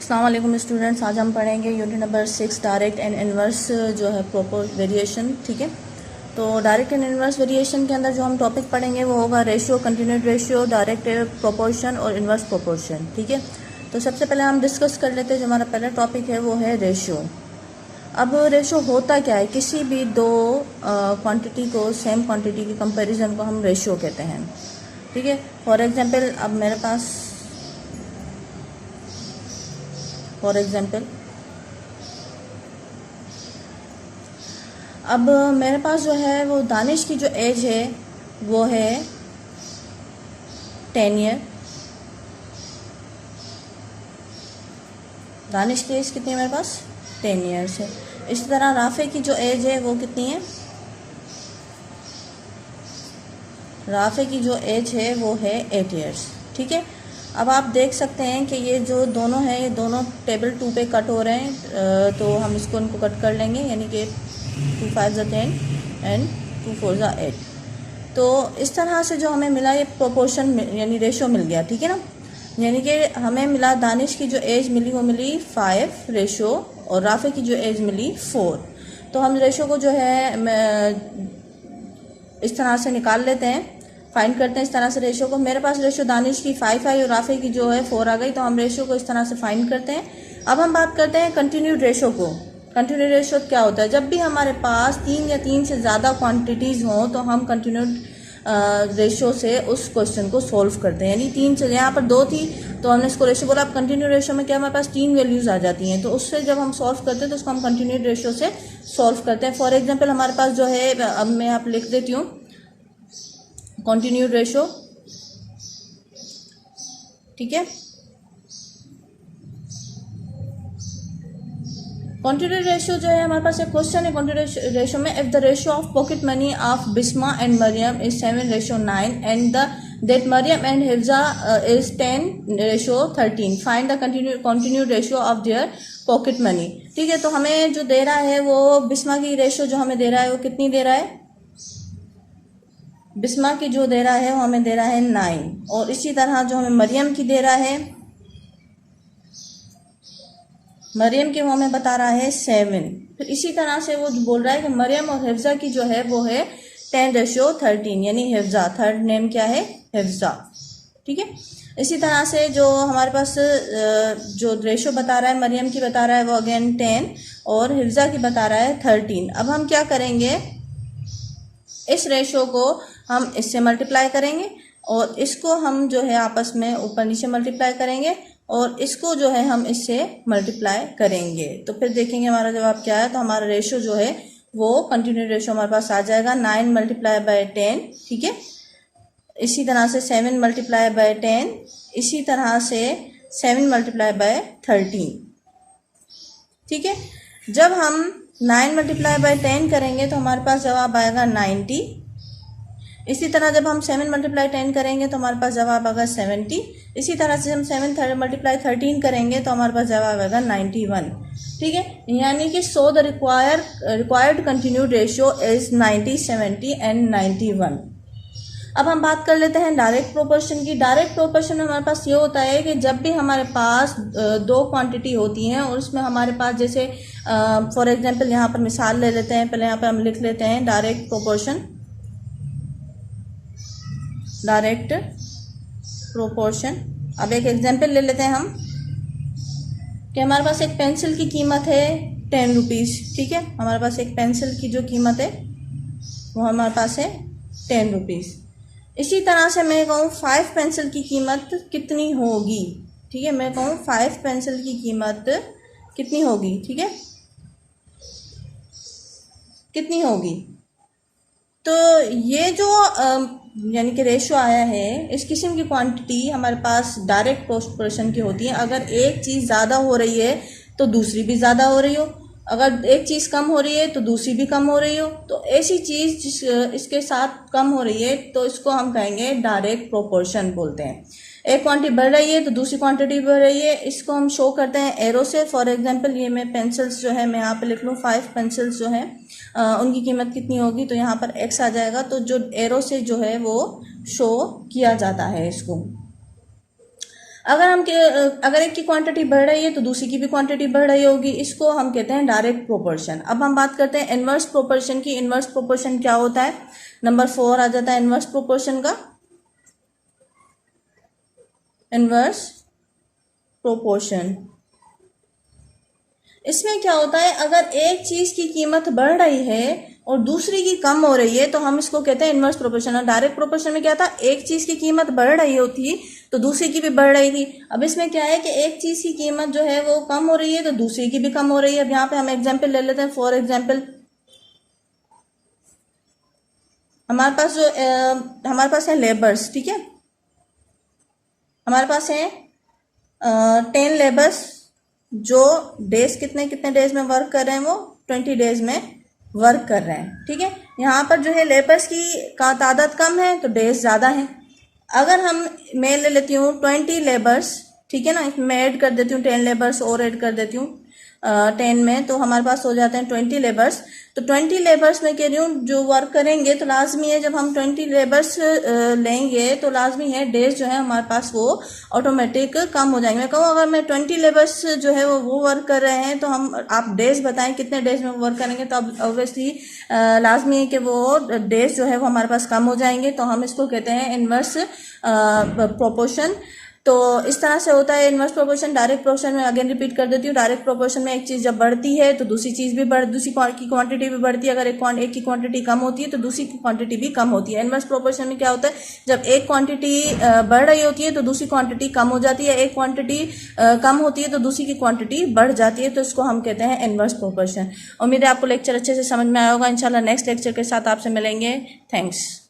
अस्सलाम वालेकुम स्टूडेंट्स, आज हम पढ़ेंगे unit number 6 direct and inverse जो है प्रॉपर वेरिएशन। ठीक है, तो डायरेक्ट एंड इनवर्स वेरिएशन के अंदर जो हम टॉपिक पढ़ेंगे वो होगा ratio, continued ratio, direct proportion और इनवर्स प्रोपोर्शन। ठीक है, तो सबसे पहले हम डिस्कस कर लेते हैं। जो हमारा पहला टॉपिक है वो है रेशियो। अब रेशियो होता क्या है? किसी भी दो क्वांटिटी को, सेम क्वांटिटी की कंपैरिजन को हम रेशियो कहते हैं। ठीक है, फॉर एग्जांपल अब मेरे पास अब मेरे पास जो है वो दानिश की जो एज है वो है 10 ईयर। दानिश की एज कितनी है मेरे पास? 10 ईयर्स है। इसी तरह राफे की जो एज है वो कितनी है? राफे की जो एज है वो है 8 ईयर्स। ठीक है, अब आप देख सकते हैं कि ये जो दोनों हैं ये दोनों टेबल 2 पे कट हो रहे हैं, तो हम इनको कट कर लेंगे, यानी कि 2 5 10 एंड 2 4 8। तो इस तरह से जो हमें मिला ये प्रोपोर्शन यानी रेशो मिल गया। ठीक है ना, यानी कि हमें मिला दानिश की जो एज मिली वो मिली 5 रेशो और राफे की जो एज मिली 4। तो हम रेशो को जो है इस तरह से निकाल लेते हैं, फाइंड करते हैं इस तरह से रेशो को। मेरे पास रेशो दानिश की 5 आई और राफे की जो है 4 आ गई, तो हम रेशो को इस तरह से फाइंड करते हैं। अब हम बात करते हैं कंटिन्यूड रेशो को। कंटिन्यूड रेशो क्या होता है? जब भी हमारे पास 3 या 3 से ज़्यादा क्वांटिटीज़ हों तो हम कंटिन्यूड रेशो से उस क्वेश्चन को सॉल्व करते हैं। यानी 3 से, यहाँ पर 2 थी तो हमने इसको रेशो बोला। अब कंटिन्यूड रेशो में क्या हमारे पास 3 वैल्यूज़ आ जाती हैं, तो उससे जब हम सॉल्व करते हैं तो उसको हम कंटिन्यूड रेशो से सॉल्व करते हैं। फॉर एग्जाम्पल हमारे पास जो है, अब मैं आप लिख देती हूँ कंटिन्यूड रेशो। ठीक है, कंटिन्यूड रेशो जो है हमारे पास एक क्वेश्चन है कंटिन्यूड रेशो में। If the ratio of pocket money of Bisma and Maryam is 7:9 and that Maryam and Hifza is 10:13, find the continued ratio of their pocket money. ठीक है, तो हमें जो दे रहा है वो बिस्मा की रेशो जो हमें दे रहा है वो कितनी दे रहा है? बिस्मा की जो दे रहा है वो हमें दे रहा है 9, और इसी तरह जो हमें मरियम की दे रहा है, मरियम की वो हमें बता रहा है 7। फिर इसी तरह से वो बोल रहा है कि मरियम और हिफ्जा की जो है वो है 10:13, यानी हिफ्जा, थर्ड नेम क्या है? हिफ्जा। ठीक है, इसी तरह से जो हमारे पास जो रेशो बता रहा है, मरियम की बता रहा है वो अगेन 10 और हिफ्जा की बता रहा है 13। अब हम क्या करेंगे, इस रेशो को हम इससे मल्टीप्लाई करेंगे और इसको हम जो है आपस में ऊपर नीचे मल्टीप्लाई करेंगे और इसको जो है हम इससे मल्टीप्लाई करेंगे। तो फिर देखेंगे हमारा जवाब क्या है। तो हमारा रेशो जो है वो कंटिन्यूड रेशो हमारे पास आ जाएगा 9 × 10। ठीक है, इसी तरह से 7 × 10, इसी तरह से 7 × 13। ठीक है, जब हम 9 × 10 करेंगे तो हमारे पास जवाब आएगा 90। इसी तरह जब हम 7 × 10 करेंगे तो हमारे पास जवाब आएगा 70। इसी तरह से हम 7 × 13 करेंगे तो हमारे पास जवाब आएगा 91। ठीक है, यानी कि so the required continued ratio is 90, 70 and 91। अब हम बात कर लेते हैं डायरेक्ट प्रोपोर्शन की। डायरेक्ट प्रोपोर्शन में हमारे पास ये होता है कि जब भी हमारे पास दो क्वांटिटी होती हैं और उसमें हमारे पास जैसे फॉर एग्जांपल यहाँ पर मिसाल ले लेते हैं। पहले यहाँ पर हम लिख लेते हैं डायरेक्ट प्रोपोर्शन। डायरेक्ट प्रोपोर्शन, अब एक एग्जांपल ले लेते हैं हम कि हमारे पास एक पेंसिल की कीमत है 10 रुपीज़। ठीक है, हमारे पास एक पेंसिल की जो कीमत है वो हमारे पास है 10 रुपीज़। इसी तरह से मैं कहूँ 5 पेंसिल की कीमत कितनी होगी? ठीक है, मैं कहूँ 5 पेंसिल की कीमत कितनी होगी? ठीक है, कितनी होगी? तो ये जो यानी कि रेशो आया है, इस किस्म की क्वांटिटी हमारे पास डायरेक्ट प्रोपोर्शन की होती है। अगर एक चीज़ ज़्यादा हो रही है तो दूसरी भी ज़्यादा हो रही हो, अगर एक चीज़ कम हो रही है तो दूसरी भी कम हो रही हो। तो ऐसी चीज़ जिस इसके साथ कम हो रही है तो इसको हम कहेंगे डायरेक्ट प्रोपोर्शन बोलते हैं। एक क्वांटिटी बढ़ रही है तो दूसरी क्वांटिटी बढ़ रही है, इसको हम शो करते हैं एरो से। फॉर एग्जांपल ये मैं पेंसिल्स जो है मैं यहाँ पे लिख लूँ 5 पेंसिल्स जो हैं उनकी कीमत कितनी होगी, तो यहाँ पर x आ जाएगा। तो जो एरो से जो है वो शो किया जाता है इसको। अगर एक की क्वांटिटी बढ़ रही है तो दूसरी की भी क्वांटिटी बढ़ रही होगी, इसको हम कहते हैं डायरेक्ट प्रोपोर्शन। अब हम बात करते हैं इनवर्स प्रोपोर्शन की। इनवर्स प्रोपोर्शन क्या होता है? नंबर 4 आ जाता है इनवर्स प्रोपोर्शन का। इनवर्स प्रोपोर्शन, इसमें क्या होता है, अगर एक चीज की कीमत बढ़ रही है और दूसरी की कम हो रही है तो हम इसको कहते हैं इनवर्स प्रोपोर्शन। और डायरेक्ट प्रोपोर्शन में क्या था, एक चीज की कीमत बढ़ रही होती तो दूसरी की भी बढ़ रही थी। अब इसमें क्या है कि एक चीज की कीमत जो है वो कम हो रही है तो दूसरी की भी कम हो रही है। अब यहाँ पे हम एग्जाम्पल ले लेते हैं। फॉर एग्जाम्पल हमारे पास है लेबर्स, ठीक है। हमारे पास है 10 लेबर्स जो डेज कितने डेज में वर्क कर रहे हैं, वो 20 डेज में वर्क कर रहे हैं, ठीक है। यहाँ पर जो है लेबर्स की तादाद कम है तो डेज ज़्यादा है। अगर हम मैं ले लेती हूँ 20 लेबर्स, ठीक है ना, मैं ऐड कर देती हूँ 10 लेबर्स और ऐड कर देती हूँ 10 में, तो हमारे पास हो जाते हैं 20 लेबर्स। तो 20 लेबर्स में कह रही हूँ जो वर्क करेंगे, तो लाजमी है जब हम 20 लेबर्स लेंगे तो लाजमी है डेज जो है हमारे पास वो ऑटोमेटिक कम हो जाएंगे। मैं कहूँ अगर मैं 20 लेबर्स जो है वो वर्क कर रहे हैं तो आप डेज बताएं कितने डेज में वर्क करेंगे, तो अब ऑब्वियसली लाजमी है कि वो डेज जो है वो हमारे पास कम हो जाएंगे। तो हम इसको कहते हैं इनवर्स प्रोपोर्शन। तो इस तरह से होता है इनवर्स प्रोपोर्शन। डायरेक्ट प्रोपोर्शन में अगेन रिपीट कर देती हूँ, डायरेक्ट प्रोपोर्शन में एक चीज जब बढ़ती है तो दूसरी चीज भी दूसरी की क्वांटिटी भी बढ़ती है। अगर एक की क्वांटिटी कम होती है तो दूसरी की क्वांटिटी भी कम होती है। इनवर्स प्रोपोर्शन में क्या होता है, जब एक क्वांटिटी बढ़ रही होती है तो दूसरी क्वांटिटी कम हो जाती है, एक क्वांटिटी कम होती है तो दूसरी की क्वांटिटी बढ़ जाती है। तो इसको हम कहते हैं इनवर्स प्रोपोर्शन। उम्मीद है आपको लेक्चर अच्छे से समझ में आया होगा। इंशाल्लाह नेक्स्ट लेक्चर के साथ आपसे मिलेंगे। थैंक्स।